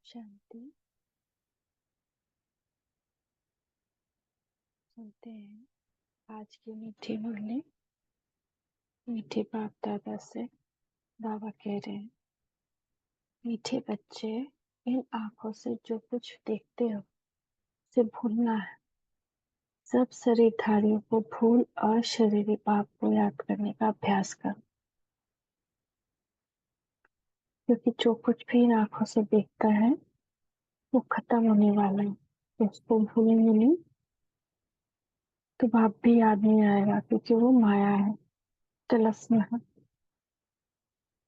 शांति। सुनते हैं आज की मीठी मुरली। मीठे बाप दादा से बाबा कह रहे हैं, मीठे बच्चे, इन आंखों से जो कुछ देखते हो उसे भूलना है। सब शरीरधारियों को भूल और शरीरी बाप को याद करने का अभ्यास करो, क्योंकि जो कुछ भी इन आंखों से देखता है वो खत्म होने वाला है। तो उसको भूलेंगे नहीं तो बाप भी याद नहीं आएगा, क्योंकि वो माया है, तिलस्म है।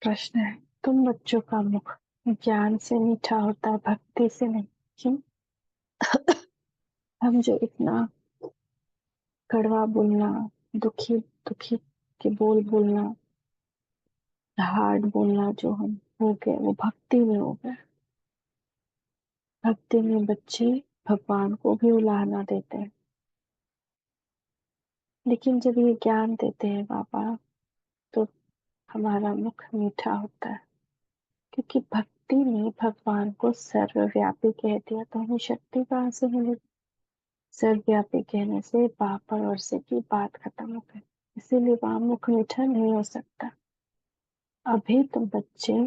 प्रश्न है, तुम बच्चों का मुख ज्ञान से मीठा होता है, भक्ति से नहीं, क्यों? हम जो इतना कड़वा बोलना, दुखी दुखी के बोल बोलना, हार्ड बोलना जो हम हो गए, वो भक्ति में हो गए। भक्ति में बच्चे भगवान को भी उलाहना देते हैं, लेकिन जब ये ज्ञान देते हैं बाबा तो हमारा मुख मीठा होता है, क्योंकि भक्ति में भगवान को सर्वव्यापी कह दिया तो हमें शक्ति कहाँ से मिलेगी? सर्वव्यापी कहने से बाप और वर्षे की बात खत्म हो गई, इसीलिए वहां मुख मीठा नहीं हो सकता। अभी तुम बच्चे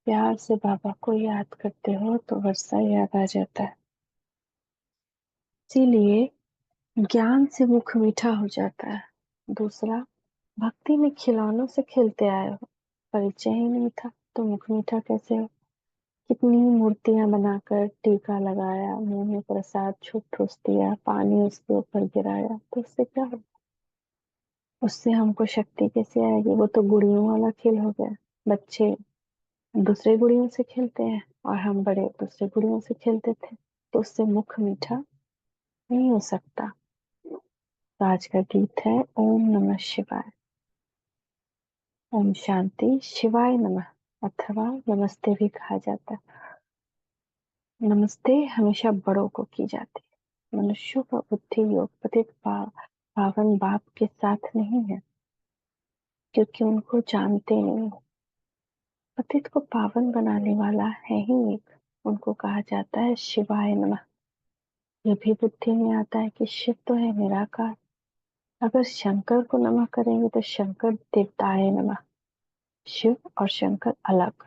प्यार से बाबा को याद करते हो तो वर्षा याद आ जाता है, इसीलिए ज्ञान से मुख मीठा हो जाता है। दूसरा, भक्ति में खिलौनों से खेलते आए हो, परिचय ही नहीं था तो मुख मीठा कैसे हो? कितनी मूर्तियां बनाकर टीका लगाया, मुंह में प्रसाद छुप ठूस दिया, पानी उसके ऊपर गिराया, तो उससे क्या हो? उससे हमको शक्ति कैसे आएगी? वो तो गुड़ियों वाला खेल हो गया। बच्चे दूसरे गुड़ियों से खेलते हैं और हम बड़े दूसरे गुड़ियों से खेलते थे, तो उससे मुख मीठा नहीं हो सकता। तो आज का गीत है ओम नमः शिवाय। ओम शांति, शिवाय नमः अथवा नमस्ते भी कहा जाता है। नमस्ते हमेशा बड़ों को की जाती है। मनुष्यों का बुद्धि योग पतित पावन बाप के साथ नहीं है, क्योंकि उनको जानते नहीं। पतित को पावन बनाने वाला है ही एक, उनको कहा जाता है शिवाय नमः। यह भी बुद्धि में आता है कि शिव तो है निराकार, अगर शंकर को नमः करेंगे तो शंकर देवताय नमः। शिव और शंकर अलग,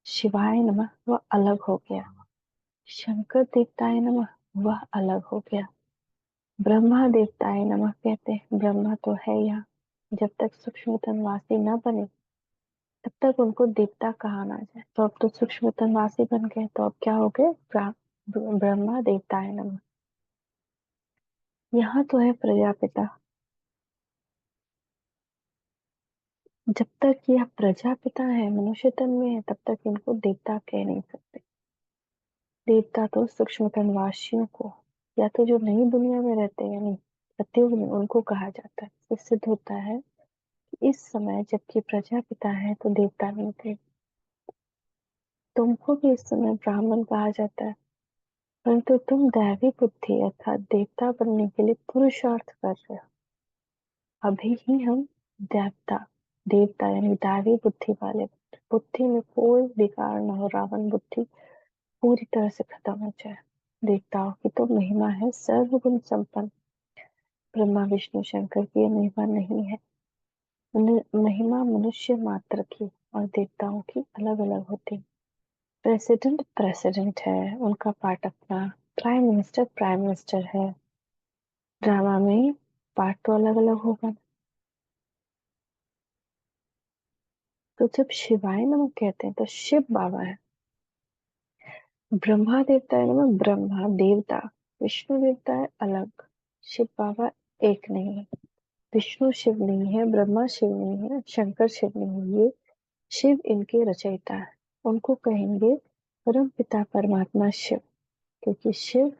शिवाय नमः वह अलग हो गया, शंकर देवताय नमः वह अलग हो गया। ब्रह्मा देवताय नमः कहते हैं, ब्रह्मा तो है यहाँ, जब तक सूक्ष्म तनवासी न बने तब तक उनको देवता कहा ना जाए। तो अब तो सूक्ष्म तनवासी बन गए, तो अब क्या हो गए? ब्रह्मा देवताय नमः। यहाँ तो है प्रजापिता, जब तक यह प्रजापिता है, मनुष्य तन में है, तब तक इनको देवता कह नहीं सकते। देवता तो सूक्ष्म तनवासियों को, या तो जो नई दुनिया में रहते हैं यानी सतयुग में, उनको कहा जाता है। इससे सिद्ध होता है कि इस समय जबकि प्रजापिता है तो देवता नहीं थे। तुमको भी इस समय ब्राह्मण कहा जाता है, परंतु तुम दैवी बुद्धि अर्थात देवता बनने के लिए पुरुषार्थ कर रहे हो। अभी ही हम देवता देवता यानी दैवी बुद्धि वाले, बुद्धि में कोई विकार न हो, रावण बुद्धि पूरी तरह से खत्म हो जाए। देवताओं की तो महिमा है सर्वगुण संपन्न, ब्रह्मा विष्णु शंकर की ये महिमा नहीं है। महिमा मनुष्य मात्र की और देवताओं की अलग अलग होती। प्रेसिडेंट प्रेसिडेंट है, उनका पार्ट अपना, प्राइम मिनिस्टर है। ड्रामा में पार्ट तो अलग अलग होगा। तो जब शिवाय नमः कहते हैं तो शिव बाबा है, ब्रह्मा देवता है नमः ब्रह्मा देवता, विष्णु देवता है अलग, शिव बाबा एक नहीं है। विष्णु शिव नहीं है, ब्रह्मा शिव नहीं है, शंकर शिव नहीं है, ये शिव इनके रचयिता है। उनको कहेंगे परम पिता परमात्मा शिव, क्योंकि शिव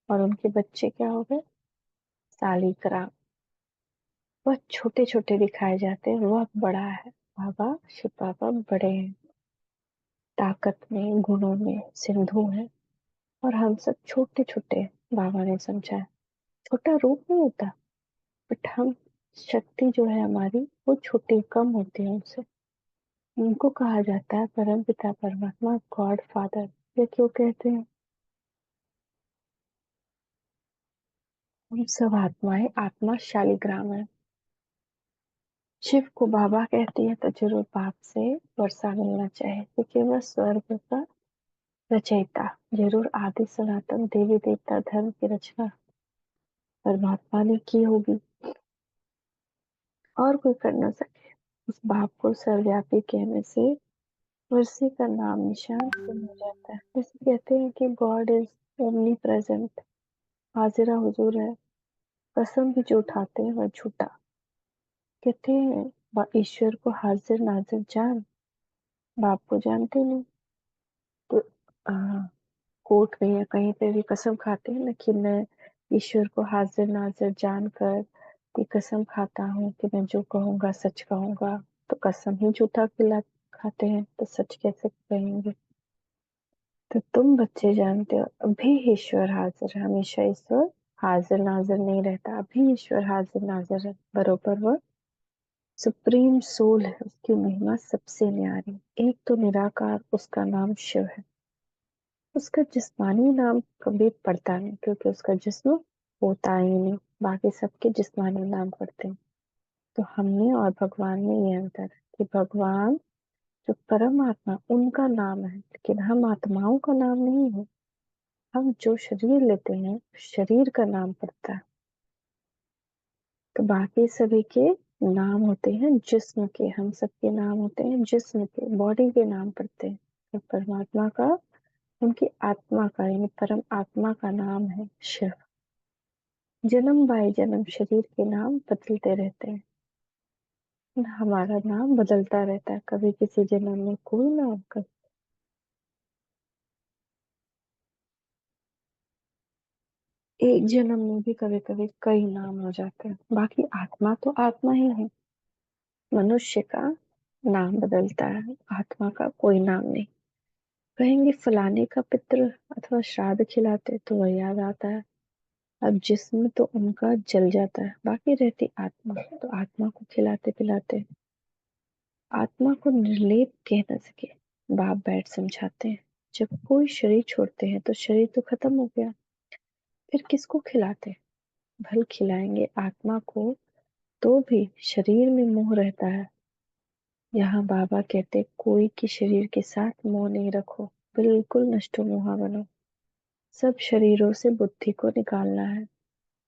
और उनके बच्चे क्या हो गए? शालिग्राम। वह छोटे छोटे दिखाए जाते हैं, वह बड़ा है। बाबा शिव बाबा बड़े हैं, ताकत में गुणों में सिंधु है, और हम सब छोटे छोटे। बाबा ने समझा है छोटा रूप नहीं होता, बट हम शक्ति जो है हमारी वो छोटी कम होती है उनसे। उनको कहा जाता है परम पिता परमात्मा, गॉड फादर। ये क्यों कहते हैं? हम सब आत्माएं आत्मा शालिग्राम है। शिव को बाबा कहती है तो जरूर बाप से वर्षा मिलना चाहिए, क्योंकि वह स्वर्ग का रचयिता, जरूर आदि सनातन देवी देवता धर्म की रचना परमात्मा ने की होगी, और कोई कर ना सके। उस बाप को सर्वव्यापी कहने से वर्षी का नाम निशान गुम हो जाता है। जैसे कहते हैं कि गॉड इज ओमनी प्रेजेंट, हाजिरा हुजूर है, कसम भी जो उठाते हैं वह झूठा। कहते हैं ईश्वर को हाजिर नाजिर जान, बाप को जानते नहीं। तो कोर्ट में या कहीं पे भी कसम खाते हैं ना कि मैं ईश्वर को हाजिर नाजिर जानकर की कसम खाता हूँ कि मैं जो कहूँगा सच कहूँगा, तो कसम ही झूठा खिला खाते हैं तो सच कैसे कहेंगे? तो तुम बच्चे जानते हो अभी ईश्वर हाजिर है, हमेशा ईश्वर हाजिर नाजिर नहीं रहता, अभी ईश्वर हाजिर नाजिर है, बरोबर वह सुप्रीम सोल है, उसकी महिमा सबसे न्यारी। एक तो निराकार, उसका नाम शिव है। उसका जिस्मानी नाम कभी पड़ता नहीं, क्योंकि उसका जिस्म होता ही नहीं, बाकी सबके जिस्मानी नाम पड़ते हैं। तो हमने और भगवान में ये अंतर है कि भगवान जो परम आत्मा उनका नाम है, लेकिन हम आत्माओं का नाम नहीं है। हम जो शरीर लेते हैं शरीर का नाम पड़ता है। तो बाकी सभी के नाम होते हैं जिस्म के, हम सबके नाम होते हैं जिस्म के, बॉडी के नाम पड़ते हैं। तो परमात्मा का, उनकी आत्मा का यानी परम आत्मा का नाम है शिव। जन्म बाय जन्म शरीर के नाम बदलते रहते हैं, हमारा नाम बदलता रहता है, कभी किसी जन्म में कोई नाम, कभी एक जन्म में भी कभी कभी कई नाम हो जाते हैं। बाकी आत्मा तो आत्मा ही है। मनुष्य का नाम बदलता है, आत्मा का कोई नाम नहीं। कहेंगे फलाने का पितृ अथवा श्राद्ध खिलाते तो वह याद आता है। अब जिस्म तो उनका जल जाता है, बाकी रहती आत्मा, तो आत्मा को खिलाते पिलाते। आत्मा को निर्लेप कह न सके, बाप बैठ समझाते हैं। जब कोई शरीर छोड़ते हैं तो शरीर तो खत्म हो गया, फिर किसको खिलाते? भल खिलाएंगे आत्मा को तो भी शरीर में मोह रहता है। यहाँ बाबा कहते कोई के शरीर के साथ मोह नहीं रखो, बिल्कुल नष्टो मोहा बनो। सब शरीरों से बुद्धि को निकालना है।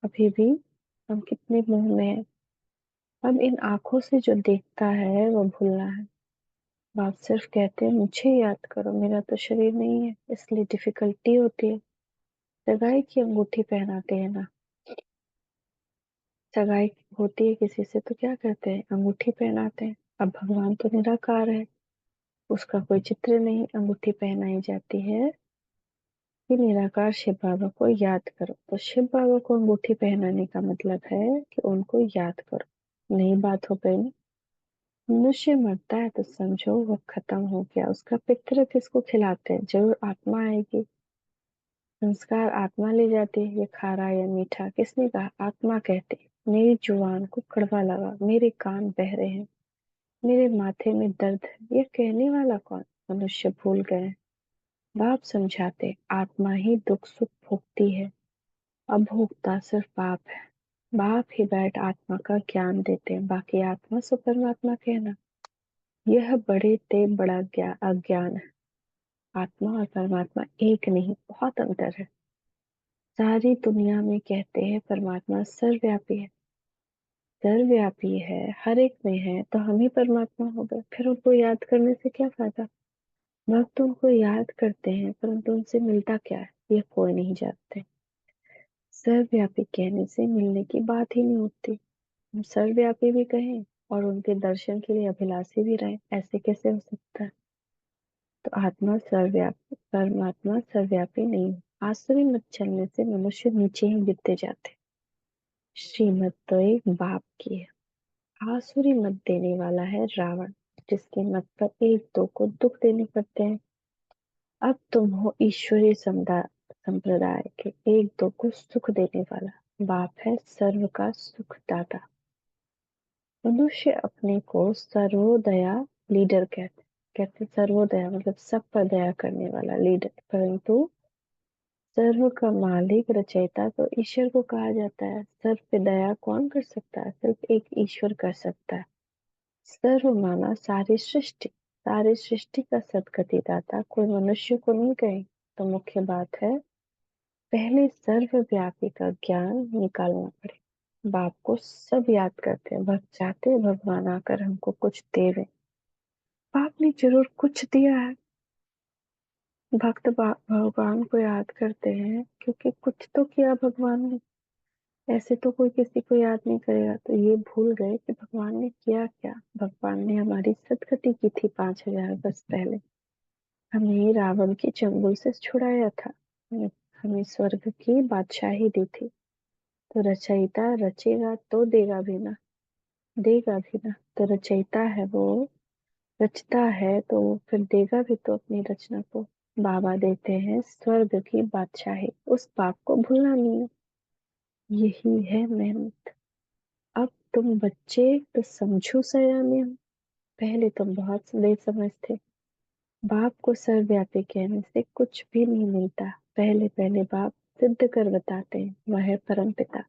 अभी भी हम कितने मोह में हैं। अब इन आंखों से जो देखता है वो भूलना है। बाप सिर्फ कहते हैं मुझे याद करो, मेरा तो शरीर नहीं है, इसलिए डिफिकल्टी होती है। सगाई की अंगूठी पहनाते हैं ना, सगाई होती है किसी से तो क्या करते हैं, अंगूठी पहनाते हैं। अब भगवान तो निराकार है, उसका कोई चित्र नहीं, अंगूठी पहनाई जाती है कि निराकार शिव बाबा को याद करो। तो शिव बाबा को अंगूठी पहनाने का मतलब है कि उनको याद करो। नई बात हो गई ना। मनुष्य मरता है तो समझो वो खत्म हो गया, उसका पितृ किसको खिलाते हैं? जरूर आत्मा आएगी। संस्कार आत्मा ले जाती है, ये खारा या मीठा किसने कहा? आत्मा कहती है। मेरी जुबान को कड़वा लगा, मेरे कान बह रहे हैं, मेरे माथे में दर्द है, ये कहने वाला कौन? मनुष्य भूल गए। बाप समझाते आत्मा ही दुख सुख भोगती है, अभोक्ता सिर्फ बाप है। बाप ही बैठ आत्मा का ज्ञान देते हैं, बाकी आत्मा सो परमात्मा कहना। यह बड़े ते बड़ा अज्ञान है। आत्मा और परमात्मा एक नहीं, बहुत अंतर है। सारी दुनिया में कहते हैं परमात्मा सर्वव्यापी है। सर्वव्यापी है, हर एक में है, तो हम ही परमात्मा हो गए, फिर उनको याद करने से क्या फायदा? भक्त उनको याद करते हैं, परंतु उनसे मिलता क्या है ये कोई नहीं जानते। सर्वव्यापी कहने से मिलने की बात ही नहीं उठती। हम सर्वव्यापी भी कहें और उनके दर्शन के लिए अभिलाषी भी रहे, ऐसे कैसे हो सकता है? तो आत्मा सर्वव्यापी, परमात्मा सर्वव्यापी नहीं है। आसुरी मत चलने से मनुष्य नीचे ही गिरते जाते। श्रीमत तो एक बाप की है। आसुरी मत देने वाला है रावण, जिसके मत पर एक दो को दुख देने पड़ते हैं। अब तुम हो ईश्वरीय संप्रदाय के एक दो को सुख देने वाला। बाप है सर्व का सुखदाता। मनुष्य अपने को सर्वोदया लीडर कहते हैं। कहते सर्वोदया मतलब सब पर दया करने वाला लीडर, परंतु सर्व का मालिक रचयिता तो ईश्वर को कहा जाता है। सर्व पे दया कौन कर सकता है? सिर्फ एक ईश्वर कर सकता है। सर्व माना सारी सृष्टि का सदगति दाता कोई मनुष्य को नहीं कहे तो मुख्य बात है पहले सर्वव्यापी का ज्ञान निकालना पड़े। बाप को सब याद करते हैं, भक्त चाहते हैं भगवान आकर हमको कुछ देवे। बाप ने जरूर कुछ दिया है। भक्त भगवान को याद करते हैं क्योंकि कुछ तो किया भगवान ने। ऐसे तो कोई किसी को याद नहीं करेगा। तो ये भूल गए कि भगवान ने किया क्या। भगवान ने हमारी सदगति की थी 5000 वर्ष पहले। हमें रावण के चंगुल से छुड़ाया था। हमें हमें स्वर्ग की बादशाही दी थी। तो रचयिता रचेगा तो देगा भी ना, देगा भी ना। तो रचयिता है वो, रचता है तो वो फिर देगा भी तो अपनी रचना को। बाबा देते हैं स्वर्ग की बादशाही, उस बाप को भूलना नहीं है। यही है मेहनत। अब तुम बच्चे तो समझो सयाने हो। पहले तुम बहुत बेसमझ थे। बाप को सर्वव्यापी कहने से कुछ भी नहीं मिलता। पहले पहले बाप सिद्ध कर बताते हैं, वह है परम पिता।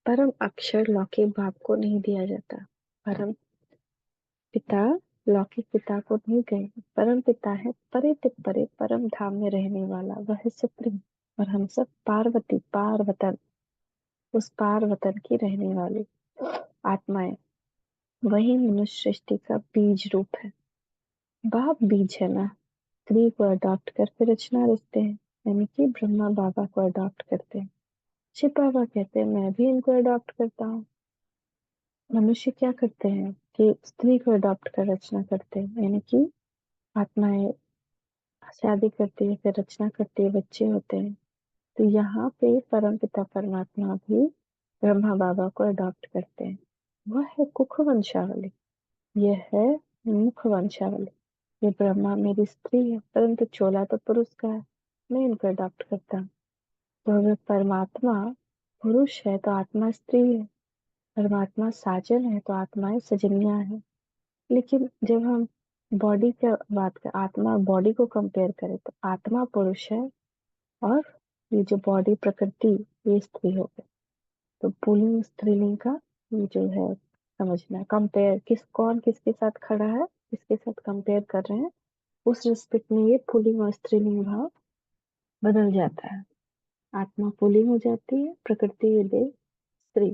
परम अक्षर लौकिक बाप को नहीं दिया जाता। परम पिता लौकिक पिता को नहीं गए। परम पिता है परे ते परे परम धाम में रहने वाला, वह है सुप्रीम। और हम सब पार्वती पार्वतन, उस पार वतन की रहने वाली आत्माएं। वही मनुष्य सृष्टि का बीज रूप है। बाप बीज है ना। स्त्री को अडॉप्ट करके रचना रचते हैं, यानी कि ब्रह्मा बाबा को अडॉप्ट करते हैं। शिव बाबा कहते हैं मैं भी इनको अडॉप्ट करता हूँ। मनुष्य क्या करते हैं कि स्त्री को अडॉप्ट कर रचना करते हैं, यानी कि आत्माएं शादी करती है फिर रचना करती है, बच्चे होते हैं। तो यहाँ पे परम पिता परमात्मा भी ब्रह्मा बाबा को अडॉप्ट करते हैं। वह है कुख वंशावली, यह है मुख वंशावली। ये ब्रह्मा मेरी स्त्री है परंतु चोला तो पुरुष का है, मैं इनको अडॉप्ट करता हूँ। तो अगर परमात्मा पुरुष है तो आत्मा स्त्री है, परमात्मा साजन है तो आत्माएं सजनिया है। लेकिन जब हम बॉडी का बात कर, आत्मा बॉडी को कंपेयर करें तो आत्मा पुरुष है और ये जो बॉडी प्रकृति ये स्त्री हो गई। तो पुल्लिंग स्त्रीलिंग का ये जो है समझना, कंपेयर किस कौन किसके साथ खड़ा है, किसके साथ कंपेयर कर रहे हैं, उस रिस्पेक्ट में ये पुल्लिंग और स्त्रीलिंग भाव बदल जाता है। आत्मा पुल्लिंग हो जाती है, प्रकृति ये देह स्त्री।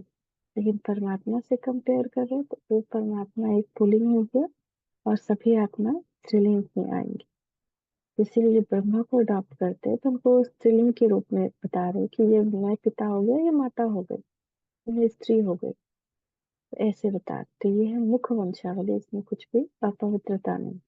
लेकिन परमात्मा से कंपेयर कर रहे हैं तो वो परमात्मा एक पुल्लिंग हो गया और सभी आत्मा स्त्रीलिंग में आएंगी। इसीलिए जब ब्रह्मा को अडॉप्ट करते हैं तो उनको स्त्रीलिंग के रूप में बता रहे हैं कि ये मैं पिता हो गया, ये माता हो गई, ये स्त्री हो गई। तो ऐसे बता, तो ये है मुख वंशावली, इसमें कुछ भी अपवित्रता नहीं।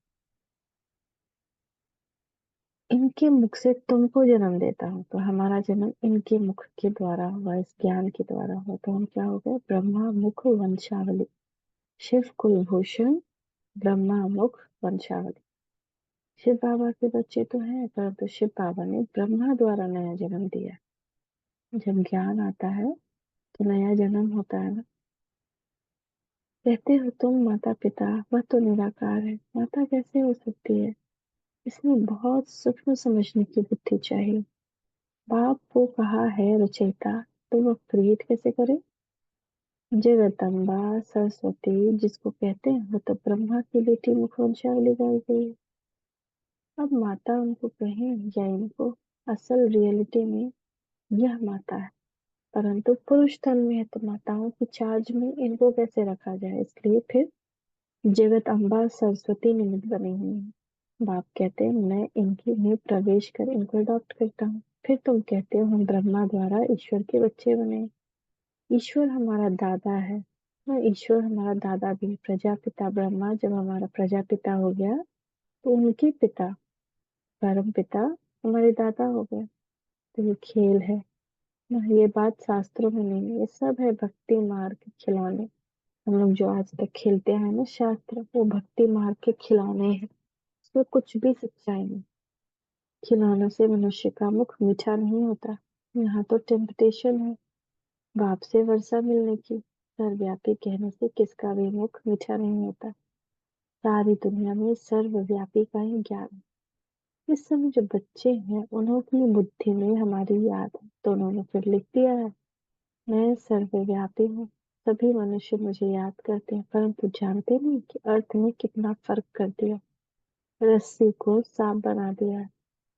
इनके मुख से तुमको जन्म देता हूँ, तो हमारा जन्म इनके मुख के द्वारा हुआ, इस ज्ञान के द्वारा हुआ। तो हम क्या हो गए? ब्रह्मा मुख वंशावली, शिव कुलभूषण ब्रह्मा मुख वंशावली। शिव बाबा के बच्चे तो हैं परंतु शिव बाबा ने ब्रह्मा द्वारा नया जन्म दिया। जब ज्ञान आता है तो नया जन्म होता है ना। कहते हो तुम माता पिता, वह तो निराकार है, माता कैसे हो सकती है? इसमें बहुत सूक्ष्म समझने की बुद्धि चाहिए। बाप को कहा है रचयिता, तो वह क्रिएट कैसे करे? जगदम्बा सरस्वती जिसको कहते हैं वो तो ब्रह्मा की बेटी मुखवंशावली गाई गई है। अब माता उनको कहें या इनको, असल रियलिटी में यह माता है, परंतु पुरुष तन में है तो माताओं की चार्ज में इनको कैसे रखा जाए? इसलिए फिर जगत अम्बा सरस्वती निमित्त बनी हुई है। बाप कहते हैं मैं इनकी में प्रवेश कर इनको अडॉप्ट करता हूँ। फिर तुम कहते हो हम ब्रह्मा द्वारा ईश्वर के बच्चे बने। ईश्वर हमारा दादा है ना, ईश्वर हमारा दादा भी। प्रजापिता ब्रह्मा जब हमारा प्रजापिता हो गया तो उनके पिता परम पिता हमारे दादा हो गए। तो ये खेल है ना, ये बात शास्त्रों में नहीं है, ये सब है भक्ति मार्ग के खिलौने। हम लोग जो आज तक खेलते हैं ना शास्त्र, वो भक्ति मार्ग के खिलौने हैं। इसमें कुछ भी सच्चाई नहीं। खिलौनों से मनुष्य का मुख मीठा नहीं होता। यहाँ तो टेम्पटेशन है बाप से वर्षा मिलने की। सर्वव्यापी कहने से किसका भी मुख मीठा नहीं होता। सारी दुनिया में सर्वव्यापी का ही ज्ञान है। इस समय जो बच्चे हैं उन्हों की बुद्धि में हमारी याद है, तो उन्होंने फिर लिख दिया है, मैं सर्वव्यापी हूँ। सभी मनुष्य मुझे याद करते हैं, परंतु जानते नहीं कि अर्थ में कितना फर्क कर दिया। रस्सी को सांप बना दिया है।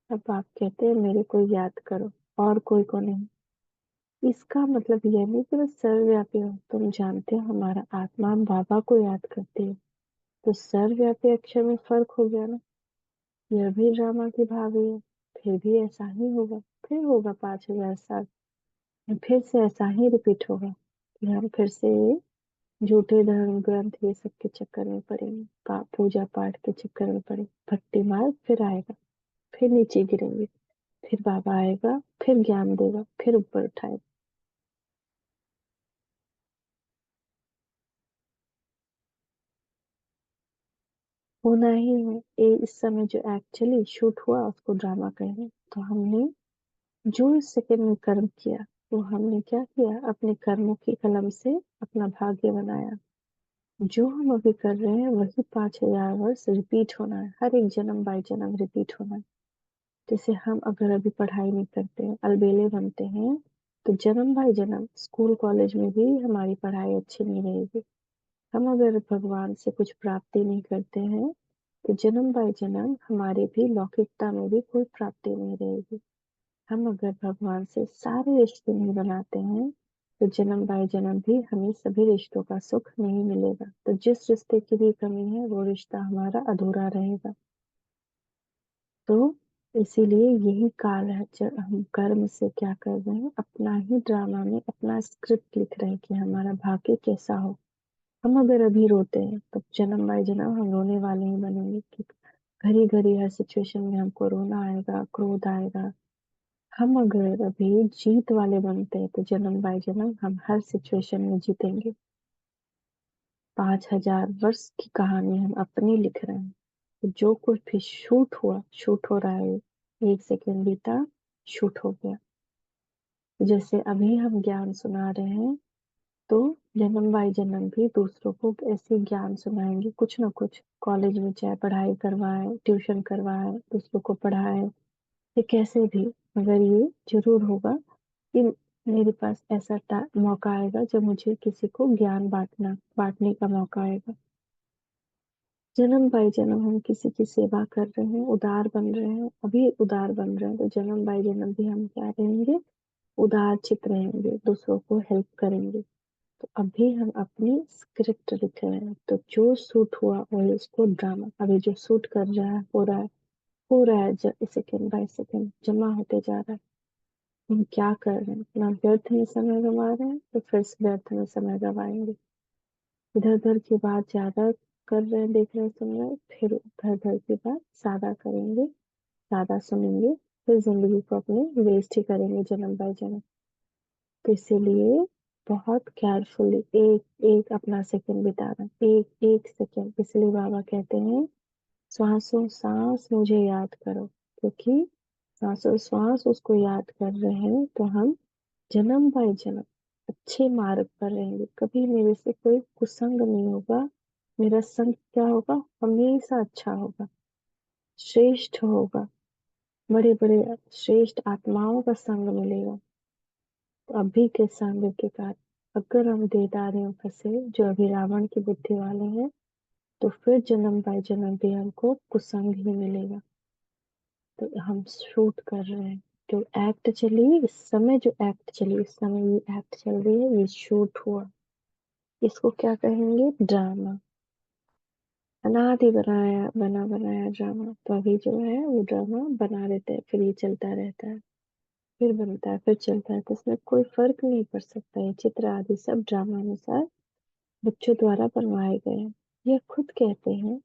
अब आप कहते हैं मेरे को याद करो और कोई को नहीं। इसका मतलब यह नहीं कि मैं सर्वव्यापी हूँ। तुम जानते हो हमारा आत्मा बाबा को याद करती है, तो सर्वव्यापी अक्षर में फर्क हो गया ना। यह भी ड्रामा की भागी है। फिर भी ऐसा ही होगा। फिर होगा 5,000 साल में फिर से ऐसा ही रिपीट होगा कि हम फिर से झूठे धर्म ग्रंथ ये सब के चक्कर में पड़ेंगे, पूजा पाठ के चक्कर में पड़े। भक्ति मार्ग फिर आएगा, फिर नीचे गिरेंगे, फिर बाबा आएगा, फिर ज्ञान देगा, फिर ऊपर उठाएगा। होना ही है। इस समय जो एक्चुअली शूट हुआ उसको ड्रामा कहेंगे। तो हमने जो इस सेकंड में कर्म किया, तो हमने क्या किया, अपने कर्मों की कलम से अपना भाग्य बनाया। जो हम अभी कर रहे हैं वही 5,000 वर्ष रिपीट होना है, हर एक जन्म बाय जन्म रिपीट होना है। जैसे हम अगर अभी पढ़ाई नहीं करते हैं, अलबेले बनते हैं, तो जन्म बाय जन्म स्कूल कॉलेज में भी हमारी पढ़ाई अच्छी नहीं रहेगी। हम अगर भगवान से कुछ प्राप्ति नहीं करते हैं, तो जन्म बाय जन्म हमारी भी लौकिकता में भी कोई प्राप्ति नहीं रहेगी। हम अगर भगवान से सारे रिश्ते नहीं बनाते हैं, तो जन्म बाय जन्म भी हमें सभी रिश्तों का सुख नहीं मिलेगा। तो जिस रिश्ते की भी कमी है वो रिश्ता हमारा अधूरा रहेगा। तो इसीलिए यही काल है जब हम कर्म से क्या कर रहे हैं, अपना ही ड्रामा में अपना स्क्रिप्ट लिख रहे हैं कि हमारा भाग्य कैसा हो। हम अगर अभी रोते हैं तो जन्म बाय जन्म हम रोने वाले ही बनेंगे कि घड़ी घड़ी हर सिचुएशन में हमको रोना आएगा, क्रोध आएगा। हम अगर अभी जीत वाले बनते हैं तो जन्म बाय जन्म हम हर सिचुएशन में जीतेंगे। 5,000 वर्ष की कहानी हम अपनी लिख रहे हैं। तो जो कुछ भी शूट हुआ, शूट हो रहा है, 1 सेकेंड बीता, शूट हो गया। जैसे अभी हम ज्ञान सुना रहे हैं, तो जन्म बाय जन्म भी दूसरों को ऐसे ज्ञान सुनाएंगे, कुछ ना कुछ। कॉलेज में चाहे पढ़ाई करवाए, ट्यूशन करवाए, दूसरों को पढ़ाए, ये कैसे भी, मगर ये जरूर होगा कि मेरे पास ऐसा मौका आएगा जब मुझे किसी को ज्ञान बांटने का मौका आएगा। जन्म बाय जन्म हम किसी की सेवा कर रहे हैं, उदार बन रहे हैं, अभी उदार बन रहे हैं, तो जन्म बाय जन्म भी हम क्या रहेंगे, उदार चित रहेंगे, दूसरों को हेल्प करेंगे। तो अभी हम अपनी स्क्रिप्ट लिख रहे हैं। तो जो सूट हुआ वही उसको ड्रामा, अभी जो सूट कर रहा है हो रहा है, हो रहा है, सेकेंड बाय सेकेंड जमा होते जा रहा है। हम क्या कर रहे हैं, अपना व्यर्थ में समय गंवा रहे हैं, तो फिर से व्यर्थ में समय गंवाएंगे। इधर उधर की बात ज्यादा कर रहे हैं, देख रहे हैं, सुन रहे हैं, फिर उधर उधर की बात ज्यादा करेंगे, ज्यादा सुनेंगे, फिर जिंदगी को अपने वेस्ट ही करेंगे जन्म बाय जन्म। तो इसीलिए बहुत केयरफुली एक एक अपना सेकंड बिताना, एक एक सेकंड। इसलिए बाबा कहते हैं श्वासों सांस मुझे याद करो, क्योंकि सांसों श्वास उसको याद कर रहे हैं, तो हम जन्म बाय जन्म अच्छे मार्ग पर रहेंगे। कभी मेरे से कोई कुसंग नहीं होगा। मेरा संग क्या होगा, हमेशा अच्छा होगा, श्रेष्ठ होगा, बड़े बड़े श्रेष्ठ आत्माओं का संग मिलेगा। तो अभी के संग के कारण अगर हम देदारियों फंसे जो अभी रावण की बुद्धि वाले हैं, तो फिर जन्म बाय जन्म भी हमको कुसंग ही मिलेगा। तो हम शूट कर रहे हैं, जो एक्ट चली इस समय, जो एक्ट चली इस समय, ये एक्ट चल रही है, ये शूट हुआ। इसको क्या कहेंगे, ड्रामा। अनादि बनाया बना बनाया ड्रामा। तो अभी जो है वो ड्रामा बना देते हैं, फिर ये चलता रहता है, फिर बनता है, फिर चलता है। तो इसमें कोई फर्क नहीं पड़ सकता है। चित्र आदि सब ड्रामा अनुसार बच्चों द्वारा बनवाए गए हैं। यह खुद कहते हैं,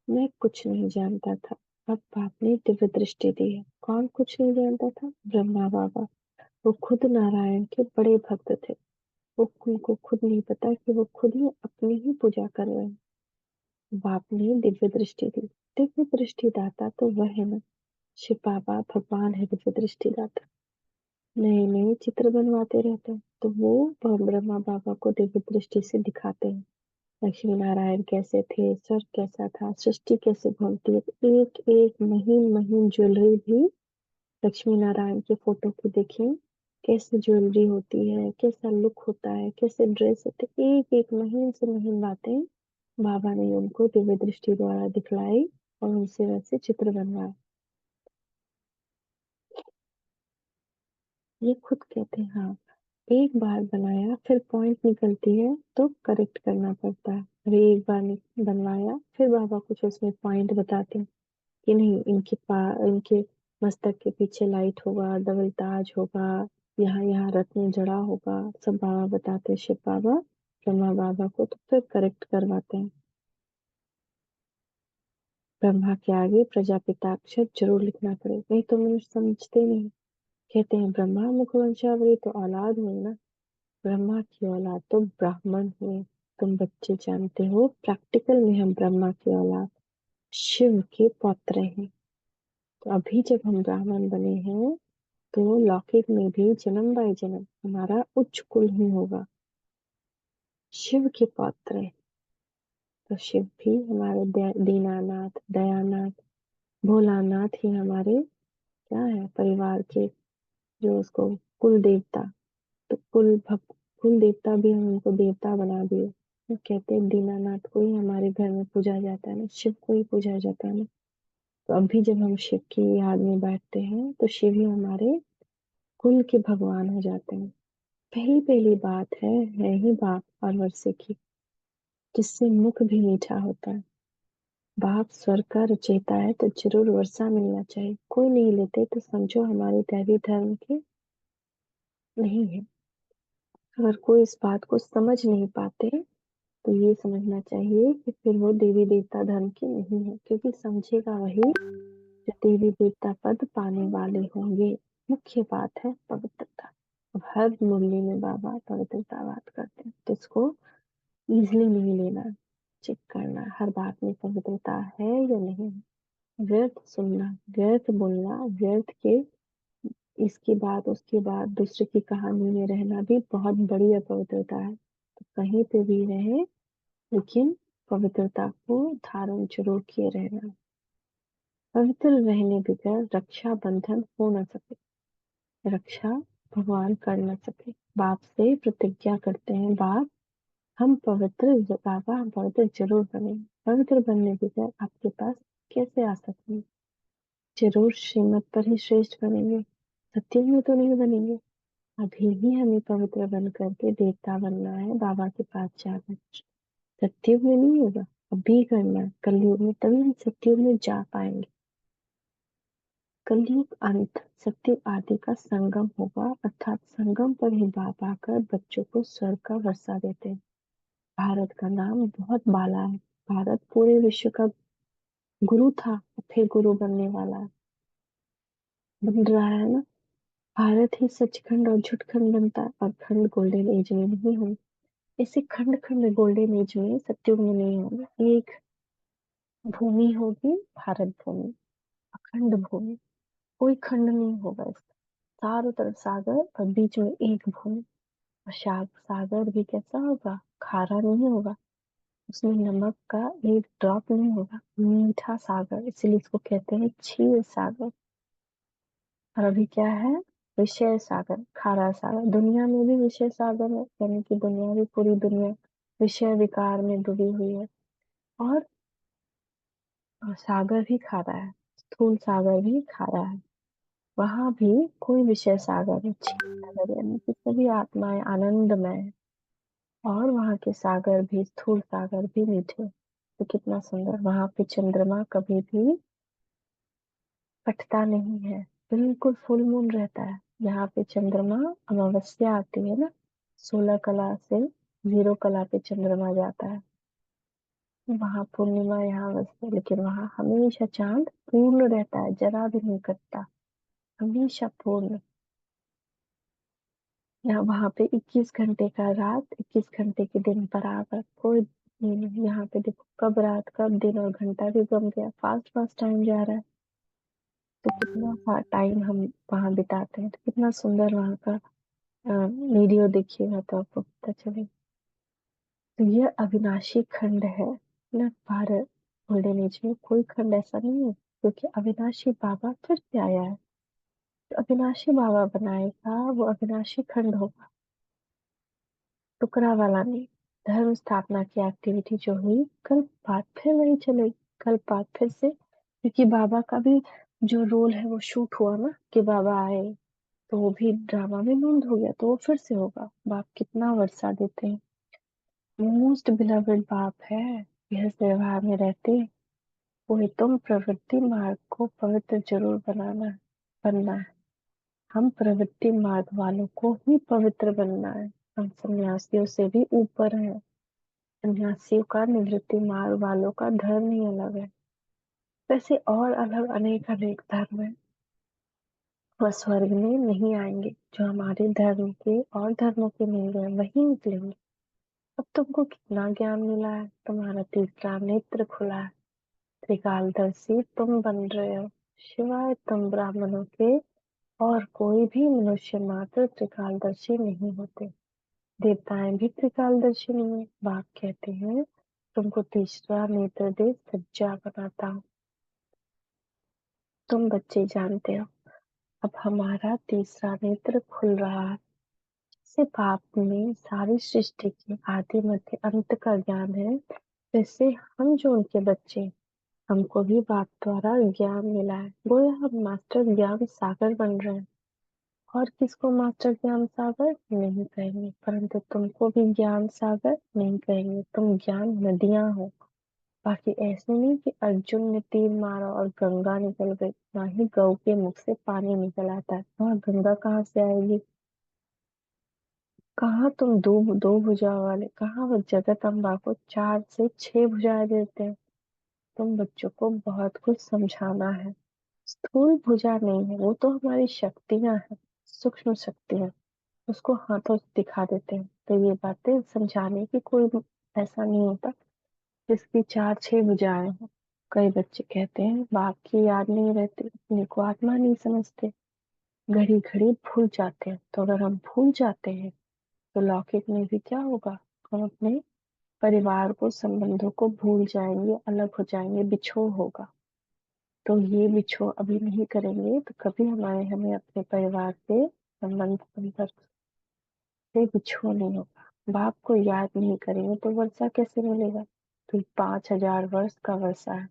मैं कुछ नहीं जानता था, अब बाप ने दिव्य दृष्टि दी है। कौन कुछ नहीं जानता था, ब्रह्मा बाबा। वो खुद नारायण के बड़े भक्त थे। वो उनको खुद नहीं पता कि वो खुद ही अपनी ही पूजा कर रहे हैं। बाप ने दिव्य दृष्टि दी। दिव्य दृष्टि दाता तो वह है ना, शिव बाबा भगवान है दिव्य दृष्टि दाता। नए नए चित्र बनवाते रहते हैं, तो वो ब्रह्मा बाबा को दिव्य दृष्टि से दिखाते हैं। लक्ष्मी नारायण कैसे थे, स्वर्ग कैसा था, सृष्टि कैसे घूमती है, तो एक एक महीन महीन ज्वेलरी भी लक्ष्मी नारायण के फोटो की देखें, कैसे ज्वेलरी होती है, कैसा लुक होता है, कैसे ड्रेस होते, एक एक महीन से महीन बातें बाबा ने उनको दिव्य दृष्टि द्वारा दिखलाई और उनसे वैसे चित्र बनवाए। ये खुद कहते हैं, हाँ, एक बार बनाया फिर पॉइंट निकलती है तो करेक्ट करना पड़ता है। अरे एक बार बनवाया फिर बाबा कुछ उसमें पॉइंट बताते हैं कि नहीं, इनके मस्तक के पीछे लाइट होगा, डबल ताज होगा, यहाँ यहाँ रत्न जड़ा होगा, सब बाबा बताते हैं, शिव बाबा ब्रह्मा बाबा को, तो फिर करेक्ट करवाते हैं। ब्रह्मा के आगे प्रजापिता अक्षर जरूर लिखना पड़े, नहीं तो मनुष्य समझते नहीं। कहते हैं ब्रह्मा मुखवंशावली तो औलाद हुई ना, ब्रह्मा की औलाद तो ब्राह्मण हुए। तुम बच्चे जानते हो प्रैक्टिकल में हम ब्रह्मा की औलाद शिव के पौत्र हैं। तो अभी जब हम ब्राह्मण बने हैं तो लौकिक में भी जन्म बाय जन्म हमारा उच्च कुल ही होगा, शिव के पौत्र हैं। तो शिव भी हमारे दीनानाथ, दयानाथ, भोलानाथ ही हमारे क्या है, परिवार के, जो उसको कुल देवता, तो कुल देवता भी हम उनको देवता बना दिए। तो कहते हैं दीनानाथ को ही हमारे घर में पूजा जाता है ना, शिव को ही पूजा जाता है ना। तो अभी जब हम शिव की याद में बैठते हैं तो शिव ही हमारे कुल के भगवान हो जाते हैं। पहली पहली बात है ही बाप और वर्षे की, जिससे मुख भी मीठा होता है। बाप स्वर्ग का रचयिता है तो जरूर वर्षा मिलना चाहिए, कोई नहीं लेते तो समझो हमारे दैवी धर्म के नहीं है। अगर कोई इस बात को समझ नहीं पाते तो ये समझना चाहिए कि फिर वो देवी देवता धर्म की नहीं है, क्योंकि समझेगा वही जो देवी देवता पद पाने वाले होंगे। मुख्य बात है पवित्रता। अब हर मुरली में बाबा पवित्रता बात करते हैं, तो इसको इजिली नहीं लेना, चेक करना हर बात में पवित्रता है या नहीं। व्यर्थ सुनना, व्यर्थ बोलना, व्यर्थ के इसकी बात उसकी बात दूसरे की कहानी में रहना भी बहुत बड़ी अपवित्रता है। तो कहीं पे भी रहे लेकिन पवित्रता को धारण जरूर किए रहना। पवित्र रहने बगैर रक्षा बंधन हो न सके, रक्षा भगवान कर न सके। बाप से प्रतिज्ञा करते हैं, बाप हम पवित्र, बाबा हम पवित्र जरूर बनेंगे। पवित्र बनने बगैर आपके पास कैसे आ सकेंगे? जरूर श्रीमत पर ही श्रेष्ठ बनेंगे, सत्य में तो नहीं बनेंगे। अभी ही हमें पवित्र बन करके देवता बनना है, बाबा के पास जाना है। सत्युग में नहीं होगा, अभी करना है कलयुग में, तभी हम सत्युग में जा पाएंगे। कलयुग अंत सत्युग आदि का संगम होगा, अर्थात संगम पर ही बाप आकर बच्चों को स्वर्ग का वर्षा देते हैं। भारत का नाम बहुत बाला है, भारत पूरे विश्व का गुरु था, फिर गुरु बनने वाला है, बन रहा है ना। भारत ही सचखंड और झुटखंड बनता है, और खंड गोल्डन एज में नहीं होंगे। ऐसे खंड खंड गोल्डन एज में सत्युग में नहीं होंगे। एक भूमि होगी, भारत भूमि, अखंड भूमि, कोई खंड नहीं होगा इसका। चारों तरफ सागर और बीच में एक भूमि। और सागर भी कैसा होगा, खारा नहीं होगा, उसमें नमक का एक ड्रॉप नहीं होगा, मीठा सागर, इसीलिए इसको कहते हैं क्षीर सागर। और अभी क्या है, विषय सागर, खारा सागर। दुनिया में भी विषय सागर है, यानी कि दुनिया भी, पूरी दुनिया विषय विकार में डूबी हुई है। और सागर भी खारा है, स्थूल सागर भी खारा है। वहां भी कोई विषय सागर है, क्षीर सागर, यानी कि सभी आत्माएं आनंदमय है। और वहां के सागर भी, स्थूल सागर भी मीठे। तो कितना सुंदर, वहां पे चंद्रमा कभी भी कटता नहीं है, बिल्कुल फुल मून रहता है। यहाँ पे चंद्रमा, अमावस्या आती है ना, 16 कला से 0 कला पे चंद्रमा जाता है, वहां पूर्णिमा यहाँ बसती है, लेकिन वहां हमेशा चांद पूर्ण रहता है, जरा भी नहीं कटता, हमेशा पूर्ण। यहाँ वहां पे 21 घंटे का रात, 21 घंटे के दिन बराबर, कोई ये नहीं। यहाँ पे देखो कब रात कब दिन और घंटा भी गम गया, फास्ट फास्ट टाइम जा रहा है। तो कितना टाइम हम वहां बिताते हैं, तो कितना सुंदर वहां का वीडियो देखिएगा तो आपको पता चलेगा। तो यह अविनाशी खंड है न भारत। गोल्डन एज में कोई खंड ऐसा नहीं है, क्योंकि अविनाशी बाबा फिर से आया है। तो अविनाशी बाबा बनाएगा वो अविनाशी खंड होगा, टुकड़ा वाला नहीं। धर्म स्थापना की एक्टिविटी जो हुई, कल बात फिर वही चलेगी। कल बात फिर से, क्योंकि बाबा का भी जो रोल है वो शूट हुआ ना, कि बाबा आए, तो वो भी ड्रामा में बंद हो गया, तो वो फिर से होगा। बाप कितना वर्षा देते हैं, मोस्ट बिलवेड बाप है। यह व्यवहार में रहते, वही तुम प्रवृत्ति मार्ग को पवित्र जरूर बनना है। हम प्रवृत्ति मार्ग वालों को ही पवित्र बनना है। हम सन्यासियों से भी ऊपर हैं। सन्यासियों का निवृत्ति मार्ग वालों का धर्म ही अलग है। वैसे और अलग अनेक अनेक धर्म है। वह स्वर्ग में नहीं आएंगे। जो हमारे धर्म के और धर्मों के मिल गए वही निकलेंगे। अब तुमको कितना ज्ञान मिला है, तुम्हारा तीसरा नेत्र खुला है। त्रिकालदर्शी तुम बन रहे हो, शिवाय तुम ब्राह्मणों के और कोई भी मनुष्य मात्र त्रिकालदर्शी नहीं होते। देवताएं भी त्रिकालदर्शी नहीं है। बाप कहते हैं तुमको तीसरा नेत्र दे सज्जा बनाता हूँ। तुम बच्चे जानते हो, अब हमारा तीसरा नेत्र खुल रहा है। से बाप में सारी सृष्टि के आदि मध्य अंत का ज्ञान है, वैसे हम जो उनके बच्चे, हमको भी बाप द्वारा ज्ञान मिला है। गोया हम मास्टर ज्ञान सागर बन रहे हैं। और किसको मास्टर ज्ञान सागर नहीं कहेंगे, परंतु तुमको भी ज्ञान सागर नहीं कहेंगे, तुम ज्ञान नदियां हो। बाकी ऐसे नहीं कि अर्जुन ने तीर मारा और गंगा निकल गई, ना ही गऊ के मुख से पानी निकल आता है, वहां गंगा कहाँ से आएगी। कहाँ तुम दो दो भुजा वाले, कहाँ वो जगत अम्बा को 4 से 6 भुजाएं देते हैं। तुम बच्चों को बहुत कुछ समझाना है। स्थूल भुजा नहीं है, वो तो हमारी शक्तियां हैं, सूक्ष्म शक्तियां, उसको हाथों से दिखा देते हैं। तो ये बातें समझाने की कोई ऐसा नहीं होता जिसकी 4 6 भुजाएं हो। कई बच्चे कहते हैं बाप की याद नहीं रहती, अपने को आत्मा नहीं समझते, घड़ी घड़ी भूल जाते हैं। तो अगर हम भूल जाते हैं तो लौकिक में भी क्या होगा, हम अपने परिवार को, संबंधों को भूल जाएंगे, अलग हो जाएंगे, बिछोह होगा। तो ये बिछोह अभी नहीं करेंगे तो कभी हमें अपने परिवार से, संबंध संपर्क से बिछोह नहीं होगा। बाप को याद नहीं करेंगे तो वर्षा कैसे मिलेगा। तो 5,000 वर्ष का वर्षा है।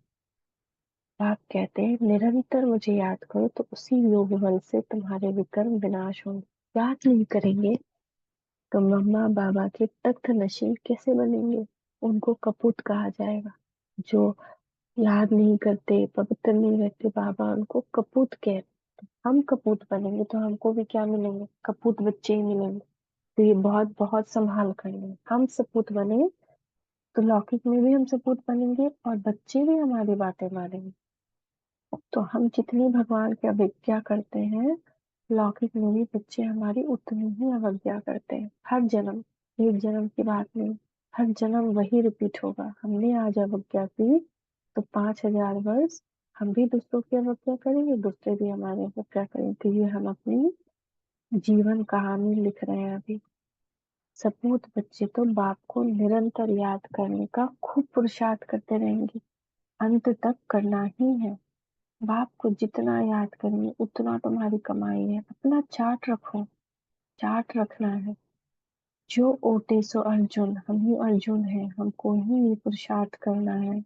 बाप कहते हैं निरंतर मुझे याद करो तो उसी योग बल से तुम्हारे विकर्म विनाश होंगे। याद नहीं करेंगे तो मम्मा बाबा के तख्त नशीन कैसे बनेंगे, उनको कपूत कहा जाएगा। जो याद नहीं करते, पवित्र नहीं रहते, बाबा उनको कपूत कह। हम कपूत बनेंगे तो हमको भी क्या मिलेंगे, कपूत बच्चे ही मिलेंगे। तो ये बहुत बहुत संभाल कर लें। हम सपूत बने तो लौकिक में भी हम सपूत बनेंगे और बच्चे भी हमारी बातें मानेंगे। तो हम जितनी भगवान की अवज्ञा करते हैं, लौकिक में भी बच्चे हमारी उतनी ही अवज्ञा करते हैं। हर जन्म, एक जन्म की बात नहीं, हर जन्म वही रिपीट होगा। हमने आज अवज्ञा की तो 5,000 वर्ष हम भी दूसरों की अवज्ञा करेंगे, दूसरे भी हमारी अवज्ञा करेंगे। तो ये हम अपनी जीवन कहानी लिख रहे हैं अभी। सपूत बच्चे तो बाप को निरंतर याद करने का खूब पुरुषार्थ करते रहेंगे, अंत तक करना ही है। बाप को जितना याद करेंगे उतना तुम्हारी कमाई है। अपना चार्ट रखो, चार्ट रखना है। जो ओटे सो अर्जुन, हम ही अर्जुन हैं, हमको ही ये पुरुषार्थ करना है।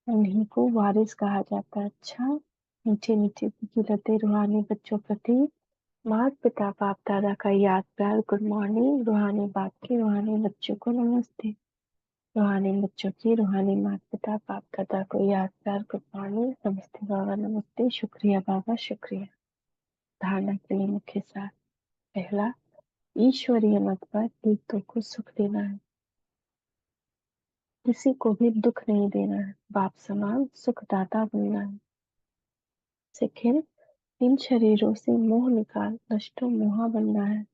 उन्हीं को वारिस कहा जाता है। अच्छा, मीठे मीठे लते रूहानी बच्चों प्रति माता पिता बाप दादा का याद प्यार गुड मॉर्निंग। रूहानी बाप के रूहानी बच्चों को नमस्ते। रूहानी बच्चों की रूहानी माता पिता बाप दादा को याद प्यार गुड मॉर्निंग, नमस्ते बाबा, नमस्ते, शुक्रिया बाबा, शुक्रिया। धारणा के लिए मुख्य सार। पहला, ईश्वरीय मत पर दूतों को सुख देना है, किसी को भी दुख नहीं देना है, बाप समान सुखदाता बनना है। सेकेंड, इन शरीरों से मोह निकाल, नष्टो मोहा बनना है।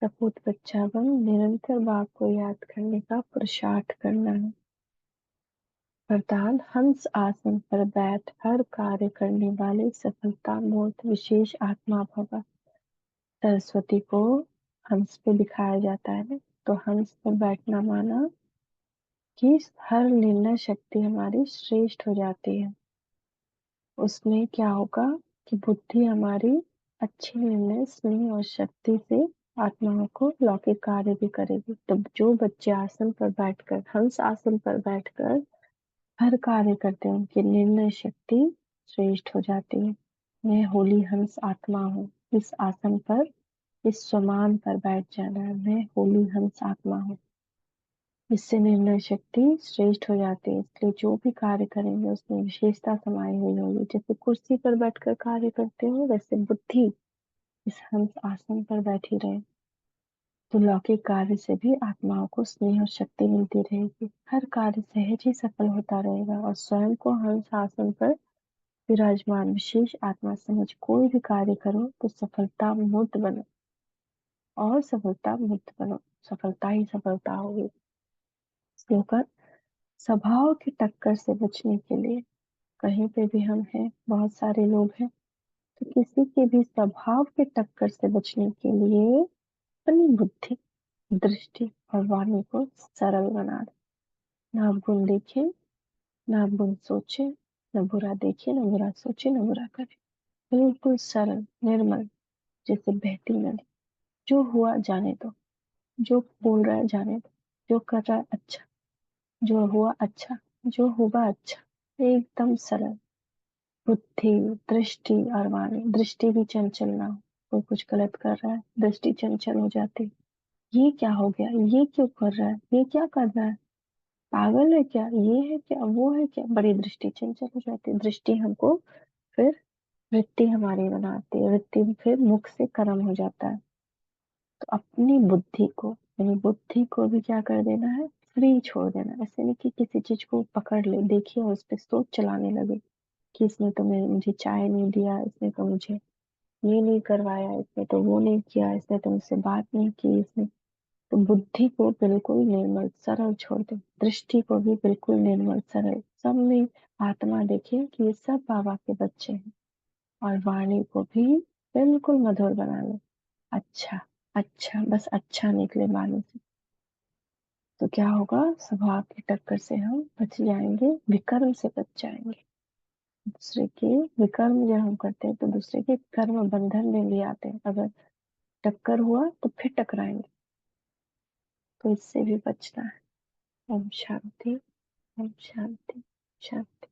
सपूत बच्चा बन निरंतर बाप को याद करने का पुरुषार्थ करना है। वरदान, हंस आसन पर बैठ हर कार्य करने वाले सफलता मूर्त विशेष आत्मा भव। सरस्वती को हंस पे दिखाया जाता है ना, तो हंस पर बैठना माना कि हर निर्णय शक्ति हमारी श्रेष्ठ हो जाती है। उसमें क्या होगा कि बुद्धि हमारी अच्छे निर्णय, स्नेह और शक्ति से आत्माओं को लौकिक कार्य भी करेगी। तो जो बच्चे आसन पर बैठकर, हंस आसन पर बैठकर हर कार्य करते हैं, उनकी निर्णय शक्ति श्रेष्ठ हो जाती है। मैं होली हंस आत्मा हूँ, इस आसन पर, इस स्वमान पर बैठ जाना है। मैं होली हंस आत्मा हूँ। इससे निर्णय शक्ति श्रेष्ठ हो जाती है, इसलिए जो भी कार्य करेंगे उसमें विशेषता समाई हुई होगी। जैसे कुर्सी पर बैठकर कार्य करते हो, वैसे बुद्धि इस हंस आसन पर बैठी रहे, तो लौकिक कार्य से भी आत्माओं को स्नेह और शक्ति मिलती रहेगी। हर कार्य सहज ही सफल होता रहेगा और स्वयं को हंस आसन पर विराजमान विशेष आत्मा समझ कोई भी कार्य करो तो सफलता मूर्त बनो, और सफलता मूर्त बनो, सफलता ही सफलता होगी। स्लोगन: स्वभाव की टक्कर से बचने के लिए, कहीं पे भी हम हैं, बहुत सारे लोग हैं, तो किसी के भी स्वभाव के टक्कर से बचने के लिए अपनी बुद्धि, दृष्टि और वाणी को सरल बना दे। ना गुण देखे, ना गुण सोचे, न बुरा देखे, न बुरा सोचे, न बुरा करे। बिल्कुल सरल, निर्मल, जैसे बहती नदी। जो हुआ जाने दो, जो बोल रहा है जाने दो, जो कर रहा है अच्छा, जो हुआ अच्छा, जो होगा अच्छा। एकदम सरल बुद्धि, दृष्टि और वाणी। दृष्टि भी चंचल ना हो, कोई कुछ गलत कर रहा है, दृष्टि चंचल हो जाती, ये क्या हो गया, ये क्यों कर रहा है, ये क्या कर रहा है, पागल है क्या, ये है क्या, वो है क्या, बड़ी दृष्टि चंचल हो जाती है। दृष्टि हमको फिर वृत्ति हमारी बनाती है, वृत्ति फिर मुख से कर्म हो जाता है। तो अपनी बुद्धि को, यानी बुद्धि को भी क्या कर देना है, फ्री छोड़ देना। ऐसे नहीं कि किसी चीज को पकड़ ले, देखिए और उस पर सोच चलाने लगे कि इसने तो मुझे चाय नहीं दिया, इसने तो मुझे ये नहीं करवाया, इसने तो वो नहीं किया, इसने तो मुझसे बात नहीं की, इसने। तो बुद्धि को बिल्कुल निर्मल सरल छोड़ दो, दृष्टि को भी बिल्कुल निर्मल सरल, सब में आत्मा देखे कि ये सब बाबा के बच्चे हैं। और वाणी को भी बिल्कुल मधुर बना लो, अच्छा, अच्छा, बस अच्छा निकले वाणी से। तो क्या होगा, स्वभाव की टक्कर से हम बच जाएंगे, विकर्म से बच जाएंगे। दूसरे के विकर्म जब हम करते हैं तो दूसरे के कर्म बंधन में भी आते हैं। अगर टक्कर हुआ तो फिर टकराएंगे, तो इससे भी बचना है। ओम शांति, ओम शांति, शांति।